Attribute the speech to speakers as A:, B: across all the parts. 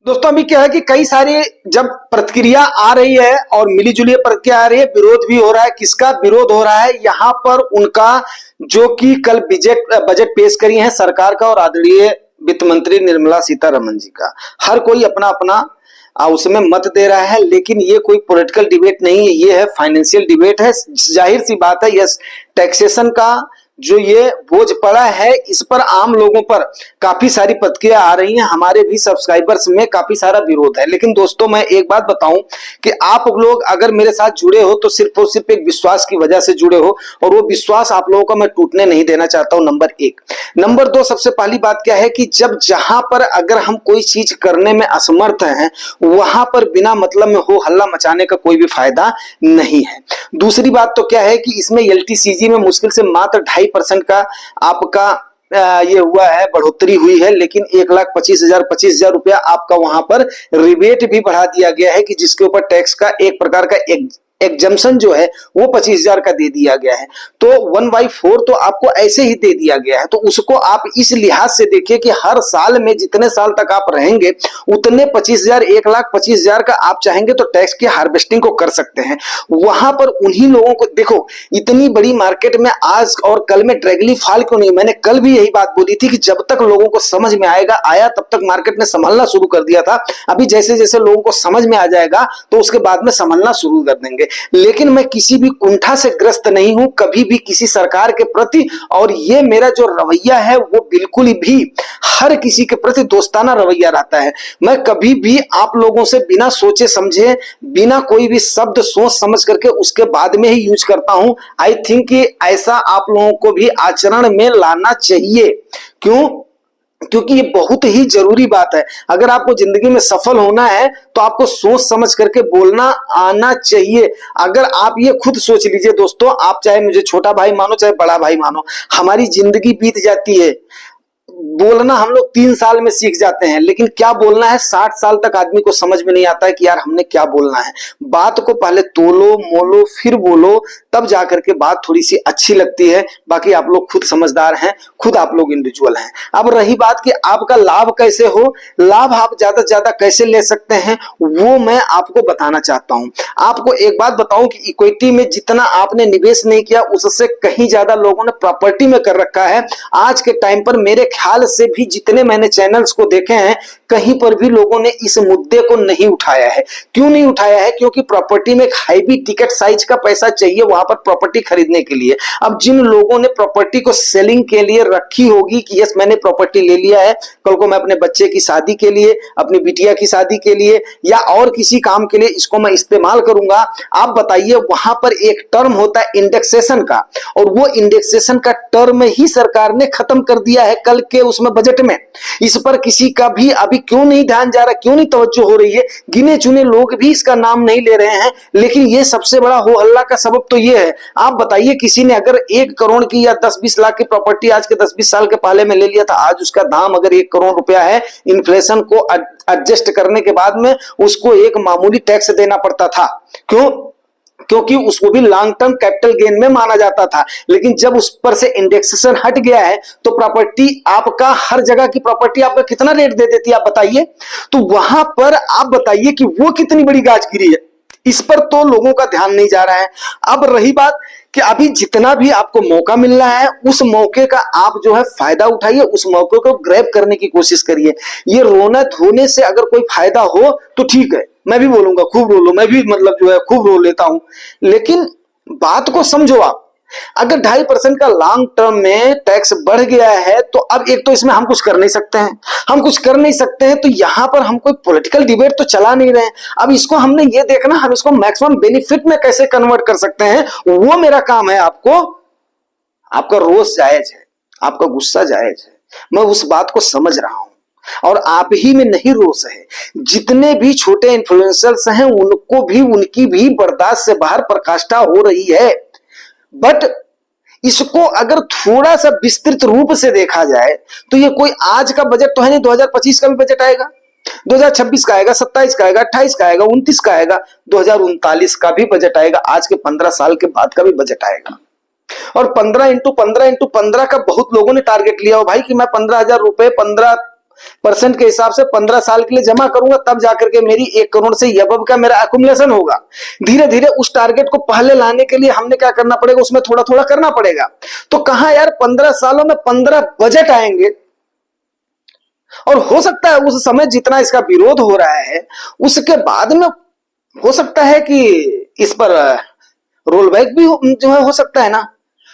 A: दोस्तों अभी क्या है कि कई सारी जब प्रतिक्रिया आ रही है और मिलीजुली प्रतिक्रिया आ रही है, विरोध भी हो रहा है। किसका विरोध हो रहा है? यहाँ पर उनका जो कि कल बजट पेश करी है सरकार का और आदरणीय वित्त मंत्री निर्मला सीतारमन जी का। हर कोई अपना अपना उसमें मत दे रहा है, लेकिन ये कोई पॉलिटिकल डिबेट नहीं है, ये है फाइनेंशियल डिबेट है। जाहिर सी बात है, यस, टैक्सेशन का जो ये बोझ पड़ा है इस पर आम लोगों पर काफी सारी प्रतिक्रिया आ रही हैं। हमारे भी सब्सक्राइबर्स में काफी सारा विरोध है। लेकिन दोस्तों मैं एक बात बताऊं कि आप लोग अगर मेरे साथ जुड़े हो तो सिर्फ और सिर्फ एक विश्वास की वजह से जुड़े हो, और वो विश्वास आप लोगों का मैं टूटने नहीं देना चाहता हूं। नंबर एक। नंबर दो, सबसे पहली बात क्या है कि जब जहां पर अगर हम कोई चीज करने में असमर्थ हैं वहां पर बिना मतलब में हो हल्ला मचाने का कोई भी फायदा नहीं है। दूसरी बात तो क्या है कि इसमें एलटीसीजी में मुश्किल से मात्र 2.5% का आपका ये हुआ है, बढ़ोतरी हुई है, लेकिन 1,25,000 रुपया आपका वहां पर रिबेट भी बढ़ा दिया गया है कि जिसके ऊपर टैक्स का एक प्रकार का एग्जम्पशन जो है वो 25,000 का दे दिया गया है। तो 1/4 तो आपको ऐसे ही दे दिया गया है। तो उसको आप इस लिहाज से देखिए कि हर साल में जितने साल तक आप रहेंगे उतने 25,000, 1,25,000 का आप चाहेंगे तो टैक्स की हार्वेस्टिंग को कर सकते हैं। वहां पर उन्हीं लोगों को देखो, इतनी बड़ी मार्केट में आज और कल में ड्रैगली फॉल क्यों नहीं? मैंने कल भी यही बात बोली थी कि जब तक लोगों को समझ में आया तब तक मार्केट ने संभलना शुरू कर दिया था। अभी जैसे जैसे लोगों को समझ में आ जाएगा तो उसके बाद में संभलना शुरू कर देंगे। लेकिन मैं किसी भी कुंठा से ग्रस्त नहीं हूं कभी भी किसी सरकार के प्रति, और ये मेरा जो रवैया है वो बिल्कुल भी हर किसी के प्रति दोस्ताना रवैया रहता है। मैं कभी भी आप लोगों से बिना सोचे समझे, बिना कोई भी शब्द सोच समझ करके उसके बाद में ही यूज करता हूं। आई थिंक कि ऐसा आप लोगों को भी आचरण में लाना चाहिए। क्यों? क्योंकि ये बहुत ही जरूरी बात है। अगर आपको जिंदगी में सफल होना है तो आपको सोच समझ करके बोलना आना चाहिए। अगर आप ये खुद सोच लीजिए दोस्तों, आप चाहे मुझे छोटा भाई मानो चाहे बड़ा भाई मानो, हमारी जिंदगी बीत जाती है, बोलना हम लोग 3 साल में सीख जाते हैं, लेकिन क्या बोलना है 60 साल तक आदमी को समझ में नहीं आता है कि यार हमने क्या बोलना है। बात को पहले तोलो मोलो फिर बोलो, तब जाकर के बात थोड़ी सी अच्छी लगती है। बाकी आप लोग खुद समझदार हैं, खुद आप लोग इंडिविजुअल हैं। अब रही बात कि आपका लाभ कैसे हो, लाभ आप ज्यादा से ज्यादा कैसे ले सकते हैं, वो मैं आपको बताना चाहता हूं। आपको एक बात बताऊं कि इक्विटी में जितना आपने निवेश नहीं किया उससे कहीं ज्यादा लोगों ने प्रॉपर्टी में कर रखा है। आज के टाइम पर मेरे ख्याल से भी जितने मैंने चैनल्स को देखे हैं कहीं पर भी लोगों ने इस मुद्दे को नहीं उठाया है। क्यों नहीं उठाया है? क्योंकि प्रॉपर्टी में हाई टिकट साइज का पैसा चाहिए वहां पर प्रॉपर्टी खरीदने के लिए। अब जिन लोगों ने प्रॉपर्टी को सेलिंग के लिए रखी होगी कि यस मैंने प्रॉपर्टी ले लिया है, कल को मैं अपने बच्चे की शादी के लिए, अपनी बिटिया की शादी के लिए या और किसी काम के लिए इसको मैं इस्तेमाल करूंगा, आप बताइए वहां पर एक टर्म होता है इंडेक्सेशन का, और वो इंडेक्सेशन का टर्म ही सरकार ने खत्म कर दिया है कल के उसमें बजट में। इस पर किसी का भी अभी क्यों नहीं ध्यान जा रहा, क्यों नहीं तवज्जो हो रही है? गिने चुने लोग भी इसका नाम नहीं ले रहे हैं, लेकिन ये सबसे बड़ा हो हल्ला का सबब तो ये है। आप बताइए किसी ने अगर 1 करोड़ की या 10-20 लाख की प्रॉपर्टी आज के 10-20 साल के पहले में ले लिया था, आज उसका दाम अगर 1 करोड़ रुपया है, इन्फ्लेशन को एडजस्ट करने के बाद में उसको एक मामूली टैक्स देना पड़ता था। क्यों? क्योंकि उसको भी लॉन्ग टर्म कैपिटल गेन में माना जाता था। लेकिन जब उस पर से इंडेक्सेशन हट गया है तो प्रॉपर्टी आपका, हर जगह की प्रॉपर्टी आपका कितना रेट दे देती है आप बताइए? तो वहां पर आप बताइए कि वो कितनी बड़ी गाज गिरी है। इस पर तो लोगों का ध्यान नहीं जा रहा है। अब रही बात कि अभी जितना भी आपको मौका मिल रहा है उस मौके का आप जो है फायदा उठाइए, उस मौके को ग्रैब करने की कोशिश करिए। ये रोना धोने से अगर कोई फायदा हो तो ठीक है, मैं भी बोलूंगा खूब रो लो, मैं भी मतलब जो है खूब रो लेता हूं, लेकिन बात को समझो आप। अगर 2.5% का लॉन्ग टर्म में टैक्स बढ़ गया है तो अब एक तो इसमें हम कुछ कर नहीं सकते हैं, हम कुछ कर नहीं सकते हैं तो यहां पर हम कोई पॉलिटिकल डिबेट तो चला नहीं रहे हैं। अब इसको हमने ये देखना हम इसको मैक्सिमम बेनिफिट में कैसे कन्वर्ट कर सकते हैं, वो मेरा काम है। आपका रोष जायज है, आपका गुस्सा जायज है, मैं उस बात को समझ रहा हूं, और आप ही में नहीं रोष है, जितने भी छोटे इन्फ्लुएंसर्स हैं उनको भी, उनकी भी बर्दाश्त से बाहर प्रकाष्ठा हो रही है। बट इसको अगर थोड़ा सा विस्तृत रूप से देखा जाए तो ये कोई आज का बजट तो है नहीं, 2025 का भी बजट आएगा, 2026 का आएगा, 27 का आएगा, 28 का आएगा, 29 का आएगा, 2039 का भी बजट आएगा, आज के 15 साल के बाद का भी बजट आएगा। और 15 × 15 × 15 का बहुत लोगों ने टारगेट लिया हो भाई कि मैं 15,000 रुपए 15 परसेंट के हिसाब से 15 साल के लिए जमा करूंगा, तब जाकर के मेरी 1 करोड़ से अबव का मेरा अकुमुलेशन होगा। धीरे धीरे उस टारगेट को पहले लाने के लिए हमने क्या करना पड़ेगा, उसमें थोड़ा थोड़ा करना पड़ेगा। तो कहां यार 15 सालों में 15 बजट आएंगे, और हो सकता है उस समय जितना इसका विरोध हो रहा है उसके बाद में हो सकता है कि इस पर रोल बैक भी जो है हो सकता है ना।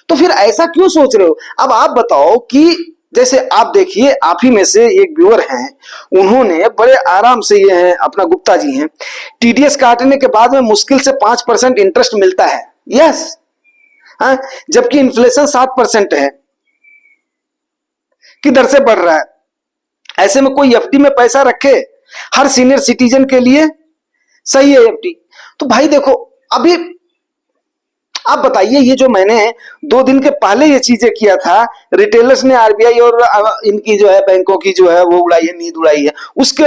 A: तो फिर ऐसा क्यों सोच रहे हो? अब आप बताओ कि जैसे आप देखिए, आप ही में से एक व्यूअर हैं, उन्होंने बड़े आराम से, ये हैं अपना गुप्ता जी हैं, टीडीएस काटने के बाद में मुश्किल से 5% इंटरेस्ट मिलता है। यस, हाँ, जबकि इन्फ्लेशन 7% है, किधर से बढ़ रहा है। ऐसे में कोई एफडी में पैसा रखे, हर सीनियर सिटीजन के लिए सही है एफडी। तो भाई देखो, अभी आप बताइए, ये जो मैंने 2 दिन के पहले ये चीजें किया था, रिटेलर्स ने आरबीआई और इनकी जो है बैंकों की जो है वो उड़ाई है, नींद उड़ाई है, उसके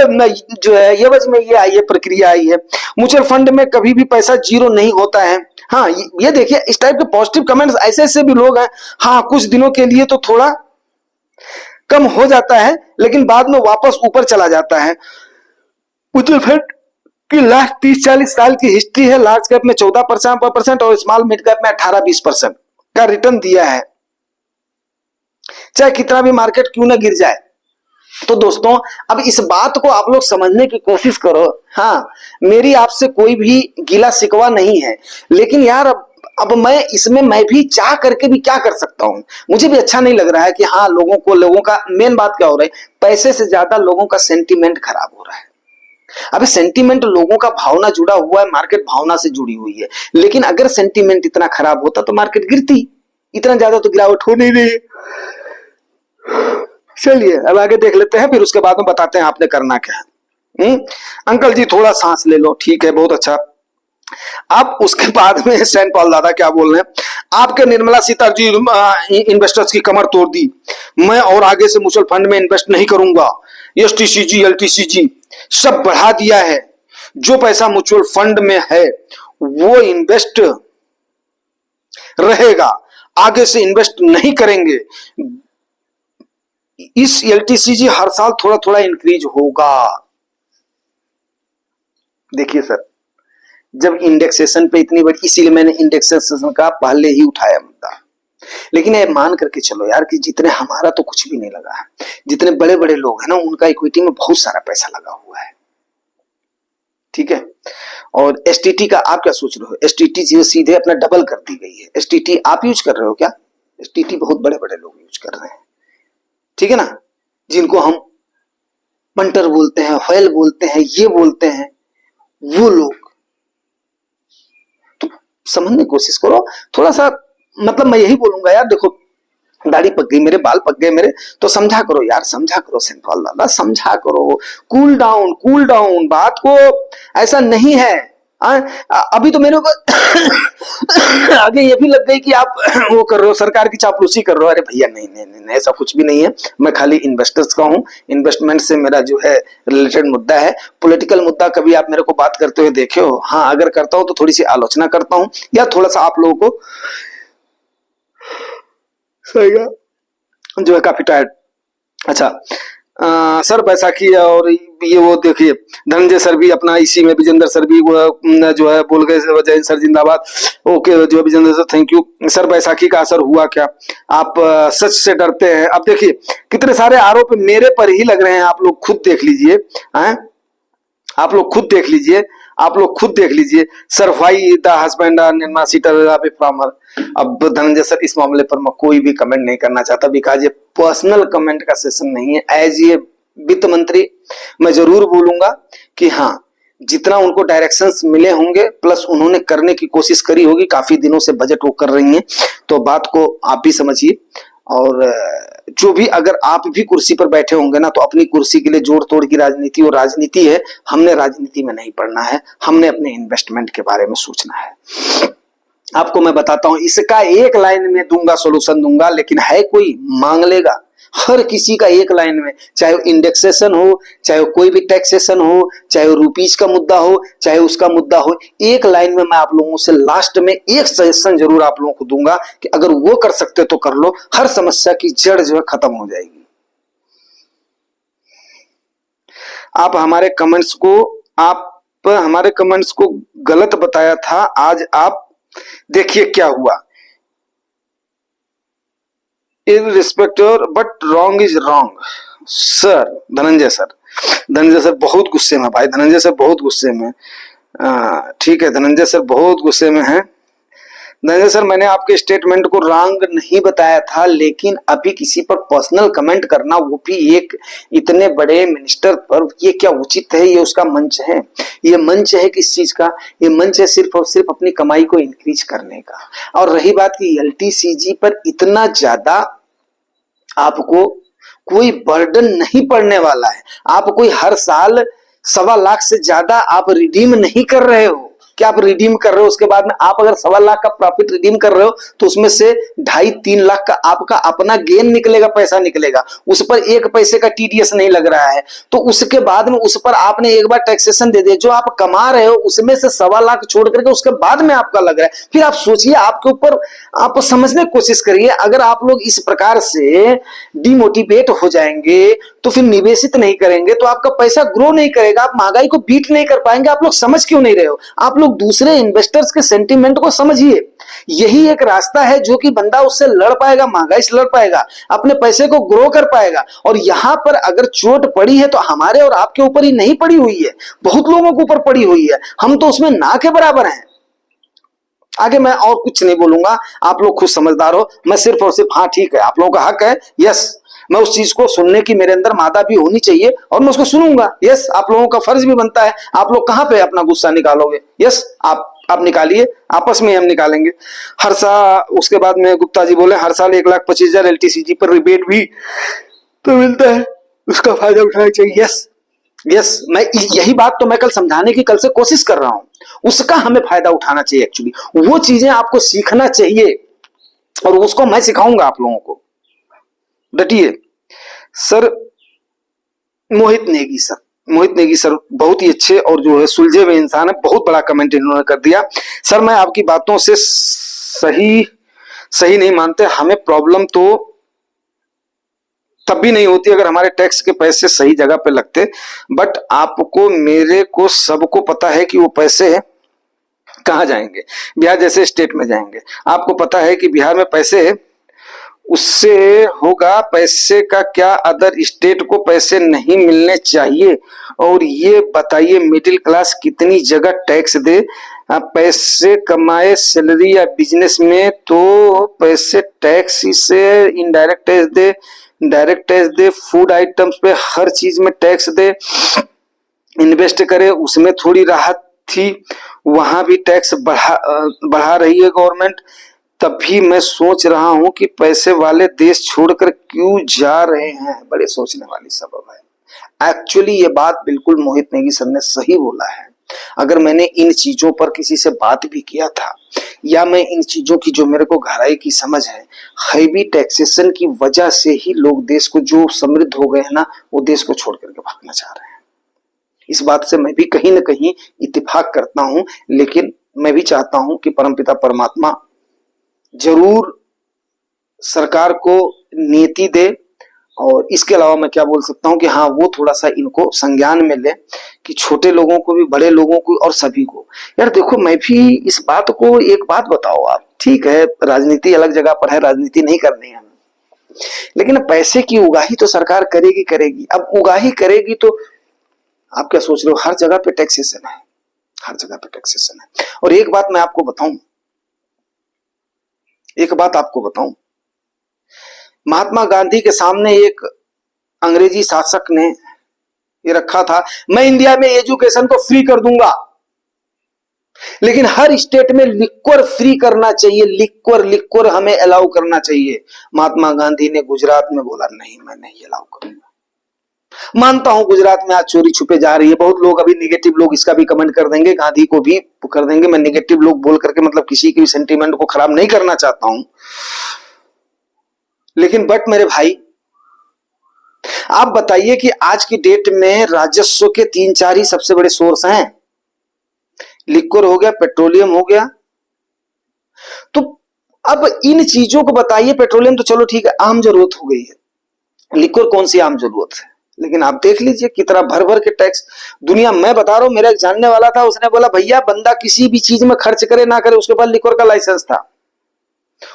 A: जो है एवज में ये आई है, प्रक्रिया आई है। म्यूचुअल फंड में कभी भी पैसा जीरो नहीं होता है। हाँ, ये देखिए, इस टाइप के पॉजिटिव कमेंट्स ऐसे ऐसे भी लोग हैं। हाँ, कुछ दिनों के लिए तो थोड़ा कम हो जाता है, लेकिन बाद में वापस ऊपर चला जाता है। म्यूचुअल फंड कि लास्ट 30-40 साल की हिस्ट्री है, लार्ज कैप में 14% और स्मॉल मिड कैप में 18-20% का रिटर्न दिया है, चाहे कितना भी मार्केट क्यों ना गिर जाए। तो दोस्तों, अब इस बात को आप लोग समझने की कोशिश करो। हाँ, मेरी आपसे कोई भी गिला शिकवा नहीं है, लेकिन यार अब मैं इसमें मैं भी चाह करके भी क्या कर सकता हूं। मुझे भी अच्छा नहीं लग रहा है कि हाँ, लोगों का मेन बात क्या हो रहा है, पैसे से ज्यादा लोगों का सेंटीमेंट खराब हो रहा है। अबे सेंटीमेंट, लोगों का भावना जुड़ा हुआ है, मार्केट भावना से जुड़ी हुई है। लेकिन अगर सेंटीमेंट इतना खराब होता तो मार्केट गिरती, इतना ज्यादा तो गिरावट हो नहीं रही। चलिए अब आगे देख लेते हैं, फिर उसके बाद में बताते हैं आपने करना क्या है। अंकल जी थोड़ा सांस ले लो, ठीक है, बहुत अच्छा। अब उसके बाद में सेंट पॉल दादा क्या बोल रहे हैं, आपके निर्मला सीतारमण जी इन्वेस्टर्स की कमर तोड़ दी, मैं और आगे से म्यूचुअल फंड में इन्वेस्ट नहीं करूंगा। एसटीसीजी एलटीसीजी सब बढ़ा दिया है, जो पैसा म्यूचुअल फंड में है वो इन्वेस्ट रहेगा, आगे से इन्वेस्ट नहीं करेंगे। इस एलटीसीजी हर साल थोड़ा थोड़ा इंक्रीज होगा। देखिए सर, जब इंडेक्सेशन पे इतनी बड़ी, इसीलिए मैंने इंडेक्सेशन का पहले ही उठाया मुद्दा। लेकिन ये मान करके चलो यार कि जितने, हमारा तो कुछ भी नहीं लगा है, जितने बड़े बड़े लोग हैं ना, उनका इक्विटी में बहुत सारा पैसा लगा हुआ है, ठीक है। और एसटीटी का आप क्या सोच रहे हो? एसटीटी जो सीधे अपना डबल कर दी गई है। एसटीटी आप यूज कर रहे हो क्या? एसटीटी बहुत बड़े बड़े लोग यूज कर रहे हैं, ठीक है ना, जिनको हम पंटर बोलते हैं, व्हेल बोलते हैं, ये बोलते हैं, वो लोग। तो समझने की कोशिश करो थोड़ा सा। मतलब मैं यही बोलूंगा यार, देखो दाढ़ी पक गई मेरे, बाल पक गए मेरे, तो समझा करो यार, समझा करो सेंट पॉल दादा, समझा करो, कूल डाउन बात को। ऐसा नहीं है। अभी तो मेरे को आगे ये भी लग गई कि आप वो कर रहे हो, सरकार की चापलूसी कर रहे हो। अरे भैया नहीं नहीं नहीं, ऐसा कुछ भी नहीं है। मैं खाली इन्वेस्टर्स का हूँ, इन्वेस्टमेंट से मेरा जो है रिलेटेड मुद्दा है। पॉलिटिकल मुद्दा कभी आप मेरे को बात करते हुए देखे हो? हाँ, अगर करता हूं तो थोड़ी सी आलोचना करता हूं, या थोड़ा सा आप लोगों को सही है जो है काफी टायर्ड। अच्छा, सर बैसाखी और ये वो देखिए, धनंजय सर भी अपना इसी में, विजेंद्र सर भी जो है बोल गए जय सर जिंदाबाद। ओके जो है Vijendra sir, thank you sir. Baisakhi का असर हुआ क्या? आप सच से डरते हैं? अब देखिए कितने सारे आरोप मेरे पर ही लग रहे हैं, आप लोग खुद देख लीजिए। आप लोग खुद देख लीजिए, आप लोग खुद देख लीजिए। Sir why the husband Nirmala Sitharaman farmer. अब धनंजय सर, इस मामले पर मैं कोई भी कमेंट नहीं करना चाहता, बिकॉज ये पर्सनल कमेंट का सेशन नहीं है। एज ये वित्त मंत्री मैं जरूर बोलूंगा कि हाँ, जितना उनको डायरेक्शंस मिले होंगे, प्लस उन्होंने करने की कोशिश करी होगी, काफी दिनों से बजट वो कर रही हैं, तो बात को आप भी समझिए। और जो भी, अगर आप भी कुर्सी पर बैठे होंगे ना, तो अपनी कुर्सी के लिए जोड़ तोड़ की राजनीति और राजनीति है। हमने राजनीति में नहीं पढ़ना है, हमने अपने इन्वेस्टमेंट के बारे में सोचना है। आपको मैं बताता हूं, इसका एक लाइन में दूंगा, सोल्यूशन दूंगा, लेकिन है कोई मांग लेगा? हर किसी का एक लाइन में, चाहे इंडेक्सेशन हो, चाहे कोई भी टैक्सेशन हो, चाहे रुपीज का मुद्दा हो, चाहे उसका मुद्दा हो, एक लाइन में मैं आप लोगों से लास्ट में एक सजेशन जरूर आप लोगों को दूंगा कि अगर वो कर सकते तो कर लो, हर समस्या की जड़ जो है खत्म हो जाएगी। आप हमारे कमेंट्स को गलत बताया था, आज आप देखिए क्या हुआ। Irrespective but wrong is wrong. Sir Dhananjay sir बहुत गुस्से में भाई, धनंजय सर बहुत गुस्से में। ठीक है, धनंजय सर बहुत गुस्से में हैं। धनंजय सर, मैंने आपके स्टेटमेंट को रॉन्ग नहीं बताया था, लेकिन अभी किसी पर पर्सनल कमेंट करना, वो भी एक इतने बड़े मिनिस्टर पर, ये क्या उचित है? ये उसका मंच है? ये मंच है किस चीज का? ये मंच है सिर्फ और सिर्फ अपनी कमाई को इंक्रीज करने का। और रही बात कि एलटीसीजी पर इतना ज्यादा आपको कोई बर्डन नहीं पड़ने वाला है। आप कोई हर साल 1.25 लाख से ज्यादा आप रिडीम नहीं कर रहे हो। क्या आप रिडीम कर रहे हो, उसके बाद में आप अगर 1.25 लाख का प्रॉफिट रिडीम कर रहे हो तो उसमें से 2.5-3 लाख का आपका अपना गेन निकलेगा, पैसा निकलेगा। उस पर 1 पैसे का टीडीएस नहीं लग रहा है। तो उसके बाद में उस पर आपने एक बार टैक्सेशन दे दिया। जो आप कमा रहे हो उसमें से 1.25 लाख छोड़ करके उसके बाद में आपका लग रहा है। फिर आप सोचिए, आपके ऊपर आप समझने की कोशिश करिए। अगर आप लोग इस प्रकार से डिमोटिवेट हो जाएंगे तो फिर निवेशित नहीं करेंगे तो आपका पैसा ग्रो नहीं करेगा, आप महंगाई को बीट नहीं कर पाएंगे। आप लोग समझ क्यों नहीं रहे हो? आप लोग दूसरे इन्वेस्टर्स के सेंटीमेंट को समझिए। यही एक रास्ता है जो कि बंदा उससे लड़ पाएगा, महंगाई से लड़ पाएगा, अपने पैसे को ग्रो कर पाएगा। और यहां पर अगर चोट पड़ी है तो हमारे और आपके ऊपर ही नहीं पड़ी हुई है, बहुत लोगों के ऊपर पड़ी हुई है। हम तो उसमें ना के बराबर हैं। आगे मैं और कुछ नहीं बोलूंगा, आप लोग खुद समझदार हो। मैं सिर्फ और सिर्फ हाँ ठीक है, आप लोगों का हक है, यस, मैं उस चीज को सुनने की मेरे अंदर मादा भी होनी चाहिए और मैं उसको सुनूंगा। यस, आप लोगों का फर्ज भी बनता है। आप लोग कहां पे अपना गुस्सा निकालोगे? यस, आप निकालिए, आपस में हम निकालेंगे। हर साल, उसके बाद में गुप्ता जी बोले हर साल 1,25,000 एलटीसीजी पर रिबेट भी तो मिलता है, उसका फायदा उठाना चाहिए। यस, मैं यही बात तो मैं कल समझाने की कल से कोशिश कर रहा हूं। उसका हमें फायदा उठाना चाहिए। एक्चुअली वो चीजें आपको सीखना चाहिए और उसको मैं सिखाऊंगा आप लोगों को। डटिए। सर मोहित नेगी सर बहुत ही अच्छे और जो है सुलझे हुए इंसान है। बहुत बड़ा कमेंट इन्होंने कर दिया। सर मैं आपकी बातों से सही नहीं मानते। हमें प्रॉब्लम तो तब भी नहीं होती अगर हमारे टैक्स के पैसे सही जगह पे लगते। बट आपको, मेरे को, सबको पता है कि वो पैसे कहाँ जाएंगे। बिहार जैसे स्टेट में जाएंगे। आपको पता है कि बिहार में पैसे उससे होगा, पैसे का क्या अदर स्टेट को पैसे नहीं मिलने चाहिए? और ये बताइए मिडिल क्लास कितनी जगह टैक्स दे? पैसे कमाए सैलरी या बिजनेस में तो पैसे टैक्स से इनडायरेक्ट टैक्स दे, डायरेक्ट टैक्स दे, फूड आइटम्स पे हर चीज में टैक्स दे, इन्वेस्ट करे उसमें थोड़ी राहत थी, वहां भी टैक्स बढ़ा रही है गवर्नमेंट। तभी मैं सोच रहा हूं कि पैसे वाले देश छोड़कर क्यों जा रहे हैं। बड़े सोचने वाली सबब है। एक्चुअली ये बात बिल्कुल मोहित नेगी सर ने सही बोला है। अगर मैंने इन चीजों पर किसी से बात भी किया था या मैं इन चीजों की जो मेरे को गहराई की समझ है, हैवी टैक्सेशन की वजह से ही लोग देश को, जो समृद्ध हो गए हैं ना, वो देश को छोड़ करके भागना चाह रहे हैं। इस बात से मैं भी कहीं ना कहीं इत्तेफाक करता हूं। लेकिन मैं भी चाहता हूं कि परमपिता परमात्मा जरूर सरकार को नीति दे। और इसके अलावा मैं क्या बोल सकता हूं कि हाँ, वो थोड़ा सा इनको संज्ञान में ले कि छोटे लोगों को भी, बड़े लोगों को और सभी को। यार देखो, मैं भी इस बात को, एक बात बताओ आप, ठीक है राजनीति अलग जगह पर है, राजनीति नहीं करनी है, लेकिन पैसे की उगाही तो सरकार करेगी। अब उगाही करेगी तो आप क्या सोच रहे हो? हर जगह पे टैक्सेशन है, हर जगह पे टैक्सेशन है। और एक बात मैं आपको बताऊं, महात्मा गांधी के सामने एक अंग्रेजी शासक ने ये रखा था, मैं इंडिया में एजुकेशन को फ्री कर दूंगा, लेकिन हर स्टेट में लिक्वर फ्री करना चाहिए, लिक्वर हमें अलाउ करना चाहिए। महात्मा गांधी ने गुजरात में बोला नहीं, मैं नहीं अलाउ करूंगा। मानता हूं गुजरात में आज चोरी छुपे जा रही है। बहुत लोग अभी निगेटिव लोग इसका भी कमेंट कर देंगे, गांधी को भी कर देंगे। मैं निगेटिव लोग बोल करके मतलब किसी के भी सेंटीमेंट को खराब नहीं करना चाहता हूं, लेकिन बट मेरे भाई, आप बताइए कि आज की डेट में राजस्व के 3-4 ही सबसे बड़े सोर्स हैं। लिक्वर हो गया, पेट्रोलियम हो गया। तो अब इन चीजों को बताइए। पेट्रोलियम तो चलो ठीक है, आम जरूरत हो गई है। लिक्वर कौन सी आम जरूरत है? लेकिन आप देख लीजिए कितना भर भर के टैक्स दुनिया। मैं बता रहा हूं, मेरा एक जानने वाला था, उसने बोला भैया बंदा किसी भी चीज में खर्च करे ना करे, उसके पास लिक्वर का लाइसेंस था,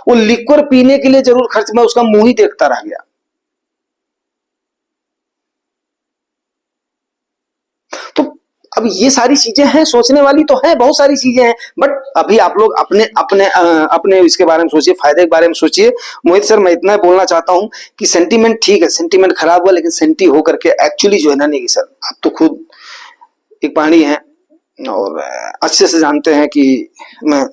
A: वो लिक्वर पीने के लिए जरूर खर्च, मैं उसका मुंह ही देखता रह गया। तो अब ये सारी चीजें हैं, सोचने वाली तो है, बहुत सारी चीजें हैं, बट अभी आप लोग अपने अपने अपने इसके बारे में सोचिए, फायदे के बारे में सोचिए। मोहित सर, मैं इतना बोलना चाहता हूं कि सेंटीमेंट ठीक है, सेंटीमेंट खराब हुआ, लेकिन सेंटी होकर के एक्चुअली जो है ना, नहीं सर, आप तो खुद एक पहाड़ी हैं और अच्छे से जानते हैं कि मैं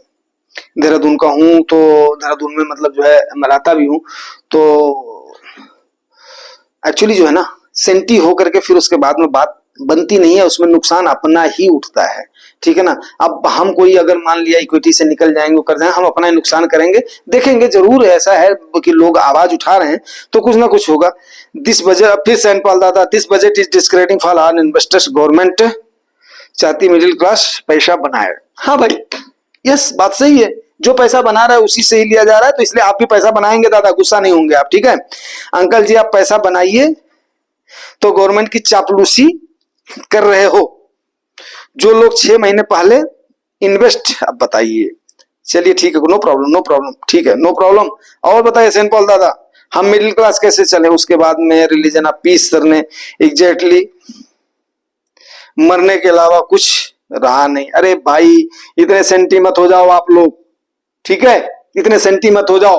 A: देहरादून का हूं, तो देहरादून में मतलब जो है मैं रहता भी हूं, तो एक्चुअली जो है ना, सेंटी होकर के फिर उसके बाद में बात बनती नहीं है, उसमें नुकसान अपना ही उठता है, ठीक है ना। अब हम कोई अगर मान लिया इक्विटी से निकल जाएंगे, कर जाएंगे, हम अपना ही नुकसान करेंगे। देखेंगे जरूर ऐसा है कि लोग आवाज उठा रहे हैं तो कुछ ना कुछ होगा। दिस बजट, फिर सेंट पॉल दादा, this budget is discouraging for all investors, government चाहती मिडिल क्लास पैसा बनाए। हाँ भाई, यस, बात सही है, जो पैसा बना रहा है उसी से ही लिया जा रहा है, तो इसलिए आप भी पैसा बनाएंगे दादा, गुस्सा नहीं होंगे आप, ठीक है अंकल जी, आप पैसा बनाइए, तो गवर्नमेंट की चापलूसी कर रहे हो। जो लोग 6 महीने पहले इन्वेस्ट, अब बताइए, चलिए ठीक है, नो प्रॉब्लम, नो प्रॉब्लम, ठीक है, नो प्रॉब्लम। और बताइए सेंट पॉल दादा, हम मिडिल क्लास कैसे चले। उसके बाद में रिलीजन ऑफ पीस सर ने एग्जैक्टली मरने के अलावा कुछ रहा नहीं। अरे भाई, इतने सेंटी मत हो जाओ आप लोग, ठीक है, इतने सेंटी मत हो जाओ,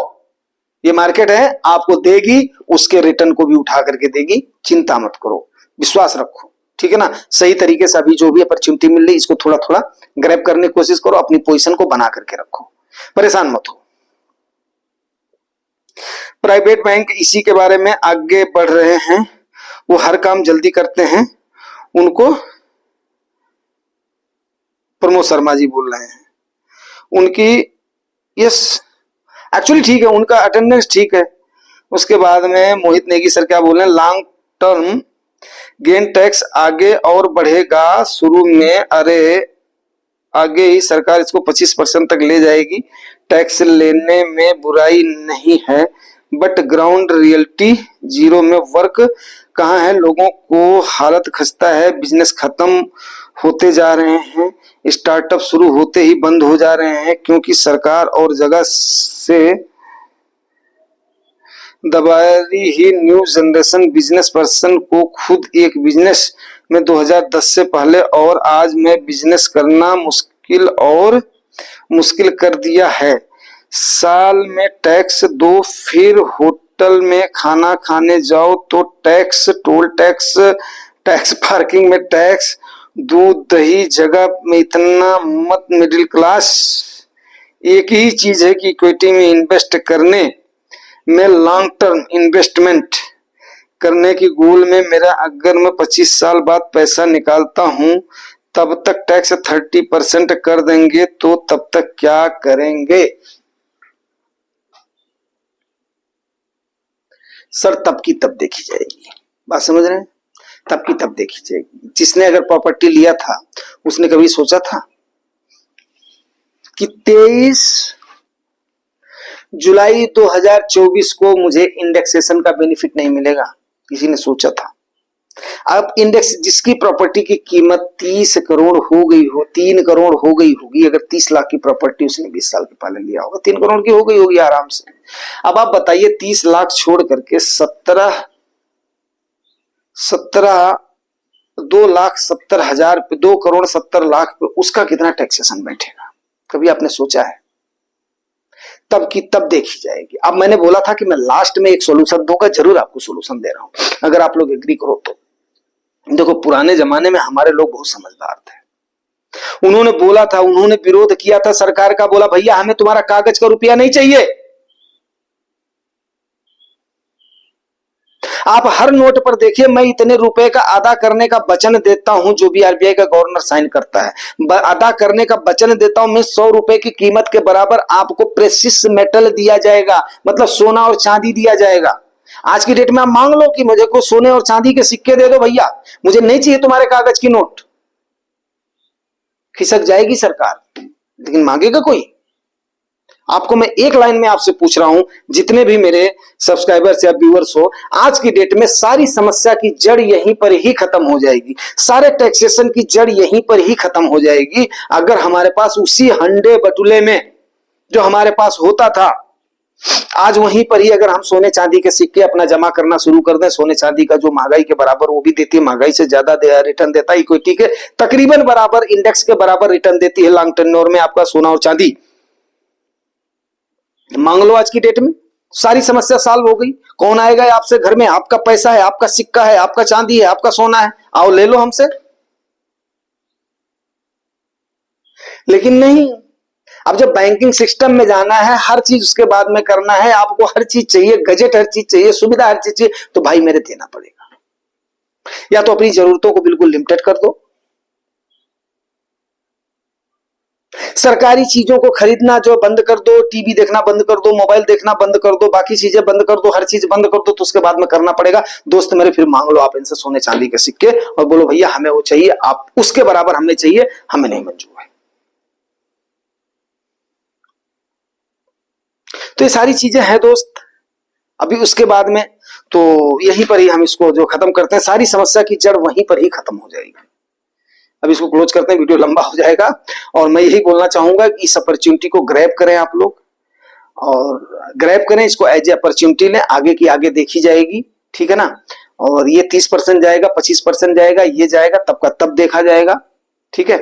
A: ये मार्केट है, आपको देगी, उसके रिटर्न को भी उठा करके देगी, चिंता मत करो, विश्वास रखो, ठीक है ना। सही तरीके से अभी जो भी अपॉर्चुनिटी मिल रही, इसको थोड़ा थोड़ा ग्रैब करने की कोशिश करो, अपनी पोजीशन को बना करके रखो, परेशान मत हो। प्राइवेट बैंक इसी के बारे में आगे बढ़ रहे हैं, वो हर काम जल्दी करते हैं, उनको प्रमोद शर्मा जी बोल रहे हैं, उनकी यस एक्चुअली ठीक है, उनका अटेंडेंस ठीक है। उसके बाद में मोहित नेगी सर क्या बोल रहे हैं, लॉन्ग टर्म गेन टैक्स आगे और बढ़ेगा, शुरू में अरे आगे ही सरकार इसको 25% तक ले जाएगी, टैक्स लेने में बुराई नहीं है, बट ग्राउंड रियलिटी जीरो में वर्क कहाँ है, लोगों को हालत खस्ता है, बिजनेस खत्म होते जा रहे हैं, स्टार्टअप शुरू होते ही बंद हो जा रहे हैं, क्योंकि सरकार और जगह से दबारी ही न्यू जनरेशन बिजनेस पर्सन को खुद एक बिजनेस में 2010 से पहले और आज में बिजनेस करना मुश्किल और मुश्किल कर दिया है। साल में टैक्स दो, फिर होटल में खाना खाने जाओ तो tax, toll tax, tax parking में टैक्स, दूध दही जगह में इतना मत। मिडिल क्लास एक ही चीज है कि इक्विटी में इन्वेस्ट करने में, लॉन्ग टर्म इन्वेस्टमेंट करने की गोल में मेरा, अगर मैं 25 साल बाद पैसा निकालता हूं तब तक टैक्स 30% कर देंगे, तो तब तक क्या करेंगे सर। तब की तब देखी जाएगी, बात समझ रहे हैं, तब की तब देखी जाएगी। जिसने अगर प्रॉपर्टी लिया था उसने कभी सोचा था कि 23 जुलाई 2024 को मुझे इंडेक्सेशन का बेनिफिट नहीं मिलेगा, किसी ने सोचा था। अब इंडेक्स, जिसकी प्रॉपर्टी की कीमत 30 करोड़ हो गई हो, 3 करोड़ हो गई होगी, अगर 30 लाख की प्रॉपर्टी उसने 20 साल के पहले लिया होगा, 3 करोड़ की हो गई होगी आराम से। अब आप बताइए 30 लाख छोड़ करके 2,70,000 पे, 2,70,00,000 पे उसका कितना टैक्सेशन बैठेगा, कभी आपने सोचा है। तब की तब देखी जाएगी। अब मैंने बोला था कि मैं लास्ट में एक सॉल्यूशन दूंगा, जरूर आपको सॉल्यूशन दे रहा हूं, अगर आप लोग एग्री करो तो। देखो, पुराने जमाने में हमारे लोग बहुत समझदार थे, उन्होंने बोला था, उन्होंने विरोध किया था सरकार का, बोला भैया हमें तुम्हारा कागज का रुपया नहीं चाहिए, आप हर नोट पर देखिए मैं इतने रुपए का अदा करने का वचन देता हूं, जो भी आरबीआई का गवर्नर साइन करता है, अदा करने का वचन देता हूं मैं, 100 रुपए की कीमत के बराबर आपको प्रेसियस मेटल दिया जाएगा, मतलब सोना और चांदी दिया जाएगा। आज की डेट में आप मांग लो कि मुझे को सोने और चांदी के सिक्के दे दो भैया, मुझे नहीं चाहिए तुम्हारे कागज की नोट, खिसक जाएगी सरकार, लेकिन मांगेगा कोई। आपको मैं एक लाइन में आपसे पूछ रहा हूं, जितने भी मेरे सब्सक्राइबर्स या व्यूअर्स हो, आज की डेट में सारी समस्या की जड़ यहीं पर ही खत्म हो जाएगी, सारे टैक्सेशन की जड़ यहीं पर ही खत्म हो जाएगी, अगर हमारे पास उसी हंडे बटुले में जो हमारे पास होता था, आज वहीं पर ही अगर हम सोने चांदी के सिक्के अपना जमा करना शुरू कर दें, सोने चांदी का जो महंगाई के बराबर वो भी देती है, महंगाई से ज्यादा रिटर्न देता है इक्विटी के तकरीबन बराबर, इंडेक्स के बराबर रिटर्न देती है लॉन्ग टेन्योर में आपका सोना और चांदी। मांग लो आज की डेट में, सारी समस्या सॉल्व हो गई। कौन आएगा आपसे घर में, आपका पैसा है, आपका सिक्का है, आपका चांदी है, आपका सोना है, आओ ले लो हमसे। लेकिन नहीं, अब जब बैंकिंग सिस्टम में जाना है, हर चीज उसके बाद में करना है, आपको हर चीज चाहिए, गजेट हर चीज चाहिए, सुविधा हर चीज चाहिए, तो भाई मेरे देना पड़ेगा। या तो अपनी जरूरतों को बिल्कुल लिमिटेड कर दो, सरकारी चीजों को खरीदना जो बंद कर दो, टीवी देखना बंद कर दो, मोबाइल देखना बंद कर दो, बाकी चीजें बंद कर दो, हर चीज बंद कर दो, तो उसके बाद में करना पड़ेगा दोस्त मेरे। फिर मांग लो आप इनसे सोने चांदी के सिक्के और बोलो भैया हमें वो चाहिए, आप उसके बराबर हमें चाहिए, हमें नहीं मंजूर है। तो ये सारी चीजें हैं दोस्त। अभी उसके बाद में तो यहीं पर ही हम इसको जो खत्म करते हैं, सारी समस्या की जड़ वहीं पर ही खत्म हो जाएगी। अब इसको क्लोज करते हैं, वीडियो लंबा हो जाएगा। और मैं यही बोलना चाहूंगा कि इस अपॉर्चुनिटी को ग्रैब करें आप लोग, और ग्रैब करें इसको, एज ए अपॉर्चुनिटी लें, आगे की आगे देखी जाएगी, ठीक है ना। और ये 30% जाएगा, 25% जाएगा, ये जाएगा, तब का तब देखा जाएगा, ठीक है।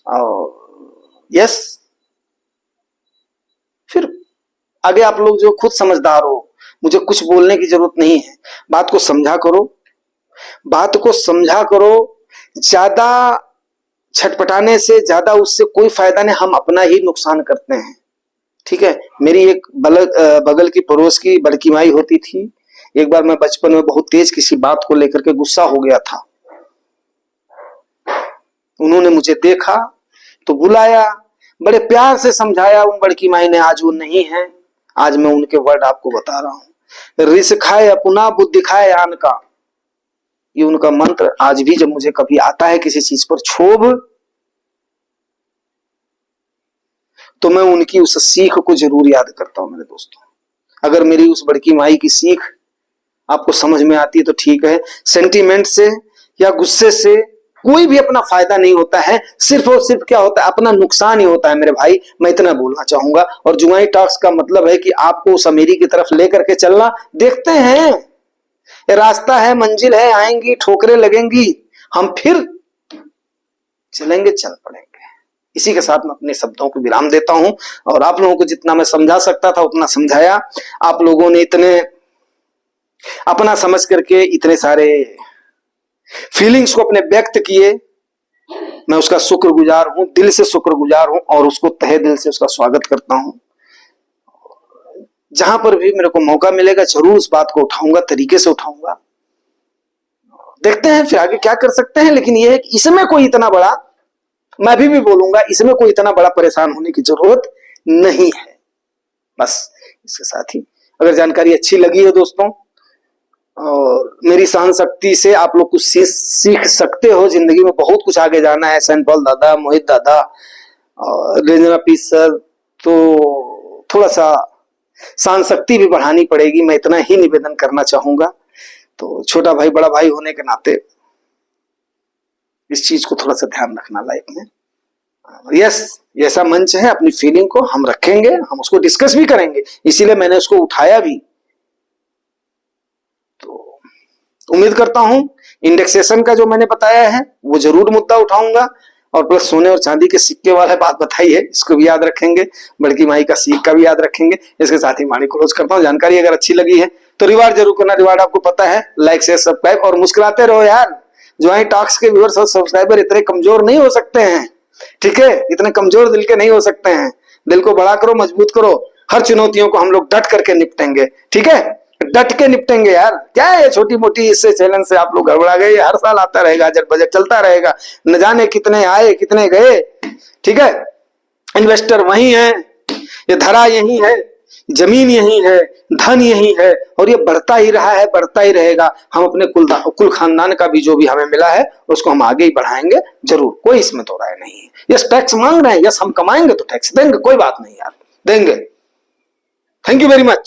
A: और यस, फिर आगे आप लोग जो खुद समझदार हो, मुझे कुछ बोलने की जरूरत नहीं है, बात को समझा करो, बात को समझा करो। ज्यादा छटपटाने से ज्यादा उससे कोई फायदा नहीं, हम अपना ही नुकसान करते हैं, ठीक है। मेरी एक बगल की पड़ोस की बड़की माई होती थी। एक बार मैं बचपन में बहुत तेज किसी बात को लेकर के गुस्सा हो गया था, उन्होंने मुझे देखा तो बुलाया, बड़े प्यार से समझाया, उन बड़की माई ने, आज वो नहीं है। आज मैं उनके वर्ड आपको बता रहा हूं, रिस खाए अपना बुद्धि खाए आन का, ये उनका मंत्र आज भी जब मुझे कभी आता है किसी चीज पर क्षोभ, तो मैं उनकी उस सीख को जरूर याद करता हूं मेरे दोस्तों। अगर मेरी उस बड़की माई की सीख आपको समझ में आती है तो ठीक है। सेंटीमेंट से या गुस्से से कोई भी अपना फायदा नहीं होता है, सिर्फ और सिर्फ क्या होता है, अपना नुकसान ही होता है मेरे भाई। मैं इतना बोलना चाहूंगा। और जुआई टॉक्स का मतलब है कि आपको उस अमीरी की तरफ लेकर के चलना। देखते हैं, ये रास्ता है, मंजिल है, आएंगी ठोकरें लगेंगी, हम फिर चलेंगे, चल पड़ेंगे। इसी के साथ मैं अपने शब्दों को विराम देता हूं, और आप लोगों को जितना मैं समझा सकता था उतना समझाया। आप लोगों ने इतने अपना समझ करके इतने सारे फीलिंग्स को अपने व्यक्त किए, मैं उसका शुक्रगुजार हूं, दिल से शुक्रगुजार हूं, और उसको तहे दिल से उसका स्वागत करता हूं। जहां पर भी मेरे को मौका मिलेगा जरूर उस बात को उठाऊंगा, तरीके से उठाऊंगा। देखते हैं फिर आगे क्या कर सकते हैं। लेकिन यह है कि इसमें कोई इतना बड़ा, मैं अभी भी बोलूंगा, इसमें कोई इतना बड़ा परेशान होने की जरूरत नहीं है। बस इसके साथ ही, अगर जानकारी अच्छी लगी है दोस्तों, और मेरी सहन शक्ति से आप लोग कुछ सीख सकते हो, जिंदगी में बहुत कुछ आगे जाना है। सैन पॉल दादा, मोहित दादा और रंजना पीस सर, तो थोड़ा सा सहन शक्ति भी बढ़ानी पड़ेगी, मैं इतना ही निवेदन करना चाहूंगा। तो छोटा भाई बड़ा भाई होने के नाते इस चीज को थोड़ा सा ध्यान रखना लाइफ में। यस, ऐसा मंच है, अपनी फीलिंग को हम रखेंगे, हम उसको डिस्कस भी करेंगे, इसीलिए मैंने उसको उठाया भी। तो उम्मीद करता हूं इंडेक्सेशन का जो मैंने बताया है वो जरूर मुद्दा उठाऊंगा, और प्लस सोने और चांदी के सिक्के वाला बात बताई है, इसको भी याद रखेंगे, बड़की माई का सीख का भी याद रखेंगे। इसके साथ ही वाणी क्लोज करता हूं। जानकारी अगर अच्छी लगी है तो रिवार्ड जरूर करना, रिवार्ड आपको पता है, लाइक शेयर सब्सक्राइब, और मुस्कुराते रहो यार। जुआई टॉक्स के व्यूअर्स और सब्सक्राइबर इतने कमजोर नहीं हो सकते हैं, ठीक है, इतने कमजोर दिल के नहीं हो सकते हैं। दिल को बड़ा करो, मजबूत करो, हर चुनौतियों को हम लोग डट करके निपटेंगे, ठीक है, डट के निपटेंगे यार। क्या है छोटी मोटी इससे चैलेंज से आप लोग गड़बड़ा गए, हर साल आता रहेगा, जब बजट चलता रहेगा, न जाने कितने आए कितने गए, ठीक है। इन्वेस्टर वही है, ये धरा यही है, जमीन यही है, धन यही है, और ये बढ़ता ही रहा है, बढ़ता ही रहेगा। हम अपने कुल खानदान का भी जो भी हमें मिला है उसको हम आगे ही बढ़ाएंगे जरूर, कोई इसमें तो राय नहीं है। यस, टैक्स मांग रहे हैं, यस हम कमाएंगे तो टैक्स देंगे, कोई बात नहीं यार, देंगे। Thank you very much.